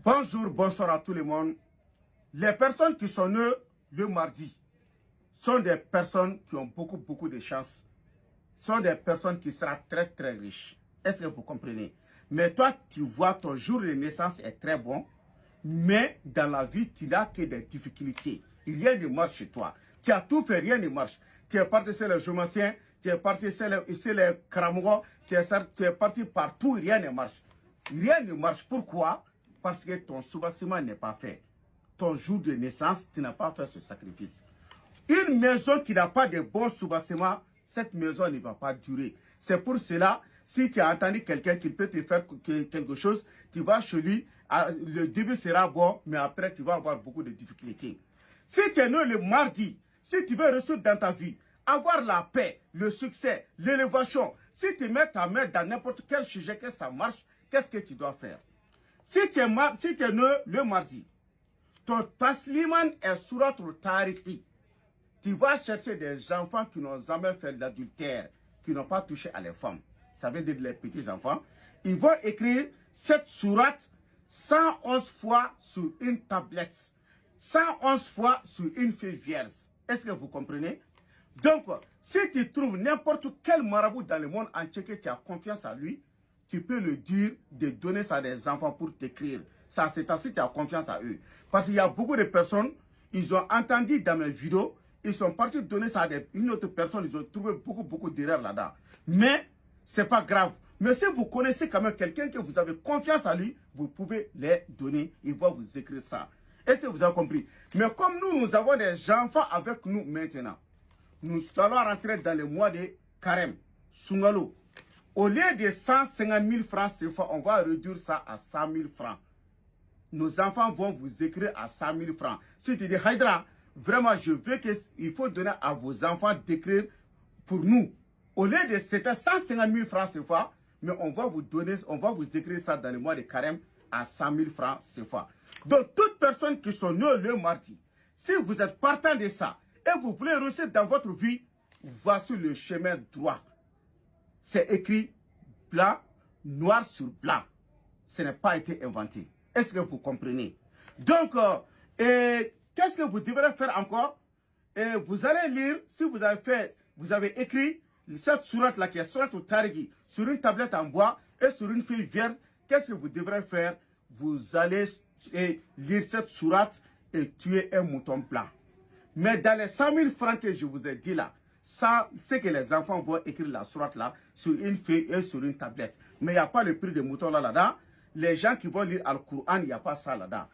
Bonjour, bonsoir à tout le monde. Les personnes qui sont nées le mardi sont des personnes qui ont beaucoup de chance. Sont des personnes qui seront très riches. Est-ce que vous comprenez? Mais toi, tu vois, ton jour de naissance est très bon. Mais dans la vie, tu n'as que des difficultés. Rien ne marche chez toi. Tu as tout fait, rien ne marche. Tu es parti chez les Jomassiens, tu es parti chez les Karamogo, tu es parti partout, rien ne marche. Rien ne marche. Pourquoi? Parce que ton soubassement n'est pas fait. Ton jour de naissance, tu n'as pas fait ce sacrifice. Une maison qui n'a pas de bon soubassement, cette maison ne va pas durer. C'est pour cela, si tu as entendu quelqu'un qui peut te faire quelque chose, tu vas chez lui, le début sera bon, mais après tu vas avoir beaucoup de difficultés. Si tu es né le mardi, si tu veux réussir dans ta vie, avoir la paix, le succès, l'élévation, si tu mets ta main dans n'importe quel sujet que ça marche, qu'est-ce que tu dois faire? Si tu es né le mardi, ton tasliman est surat al-Tariqi. Tu vas chercher des enfants qui n'ont jamais fait l'adultère, qui n'ont pas touché à les femmes. Ça veut dire les petits enfants. Ils vont écrire cette sourate 111 fois sur une tablette. 111 fois sur une feuille vierge. Est-ce que vous comprenez? Donc, si tu trouves n'importe quel marabout dans le monde entier que tu as confiance à lui, tu peux le dire de donner ça à des enfants pour t'écrire. Ça, c'est ainsi que tu as confiance à eux. Parce qu'il y a beaucoup de personnes, ils ont entendu dans mes vidéos, ils sont partis donner ça à une autre personne, ils ont trouvé beaucoup d'erreurs là-dedans. Mais, ce n'est pas grave. Mais si vous connaissez quand même quelqu'un que vous avez confiance à lui, vous pouvez les donner, il va vous écrire ça. Est-ce que vous avez compris? Mais comme nous avons des enfants avec nous maintenant, nous allons rentrer dans le mois de Carême, Sungalo. Au lieu de 150 000 francs CFA, on va réduire ça à 100 000 francs. Nos enfants vont vous écrire à 100 000 francs. Si tu dis, Haïdra, vraiment, je veux qu'il faut donner à vos enfants d'écrire pour nous. Au lieu de c'était 150 000 francs CFA, mais on va vous donner, on va vous écrire ça dans le mois de Carême à 100 000 francs CFA. Donc, toutes personnes qui sont nées le mardi, si vous êtes partant de ça et vous voulez réussir dans votre vie, voici le chemin droit. C'est écrit blanc, noir sur blanc. Ce n'est pas été inventé. Est-ce que vous comprenez? Donc, qu'est-ce que vous devrez faire encore? Vous allez lire, si vous avez écrit cette sourate-là qui est sourate al-Tariqi sur une tablette en bois et sur une feuille vierge, qu'est-ce que vous devrez faire? Vous allez lire cette sourate et tuer un mouton blanc. Mais dans les 100 000 francs que je vous ai dit là, ça, c'est que les enfants vont écrire la sourate là sur une feuille et sur une tablette. Mais il n'y a pas le prix de mouton là-dedans. Les gens qui vont lire le Coran, il n'y a pas ça là-dedans.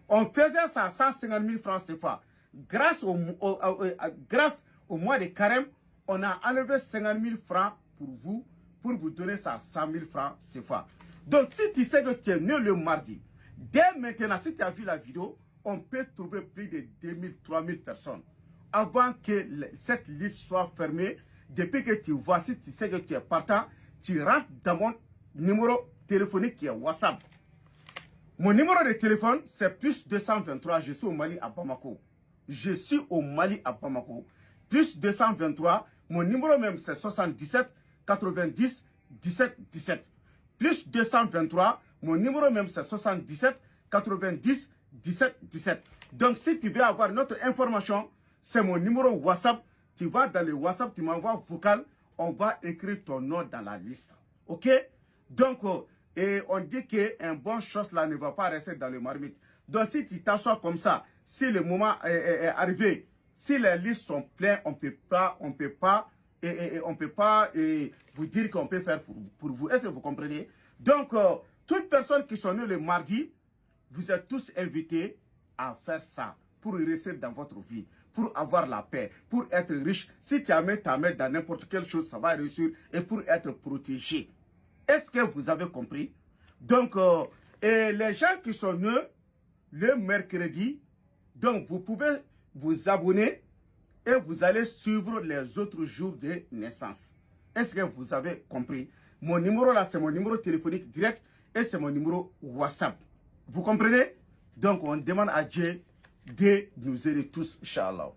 On faisait ça à 150 000 francs CFA. Grâce au mois de Carême, on a enlevé 50 000 francs pour vous donner ça à 100 000 francs CFA. Donc, si tu sais que tu es né le mardi, dès maintenant, si tu as vu la vidéo, on peut trouver plus de 2000, 3000 personnes. Avant que cette liste soit fermée, depuis que tu vois, si tu sais que tu es partant, tu rentres dans mon numéro téléphonique qui est WhatsApp. Mon numéro de téléphone, c'est plus 223. Je suis au Mali à Bamako. Je suis au Mali à Bamako. Plus 223. Mon numéro même, c'est 77 90 17 17. Plus 223. Mon numéro même, c'est 77 90 17 17. Donc, si tu veux avoir notre information, c'est mon numéro WhatsApp. Tu vas dans le WhatsApp, tu m'envoies vocal. On va écrire ton nom dans la liste. OK? Donc, et on dit qu'un bon chose là ne va pas rester dans le marmite. Donc, si tu t'assois comme ça, si le moment est arrivé, si les listes sont pleines, on peut pas vous dire qu'on peut faire pour vous. Est-ce que vous comprenez? Donc, toutes personnes qui sont nées le mardi, vous êtes tous invités à faire ça pour réussir dans votre vie, pour avoir la paix, pour être riche. Si tu as ta main dans n'importe quelle chose, ça va réussir et pour être protégé. Est-ce que vous avez compris? Donc, les gens qui sont nés le mercredi, donc vous pouvez vous abonner et vous allez suivre les autres jours de naissance. Est-ce que vous avez compris? Mon numéro là, c'est mon numéro téléphonique direct et c'est mon numéro WhatsApp. Vous comprenez? Donc, on demande à Dieu de nous aider tous, Inch'Allah.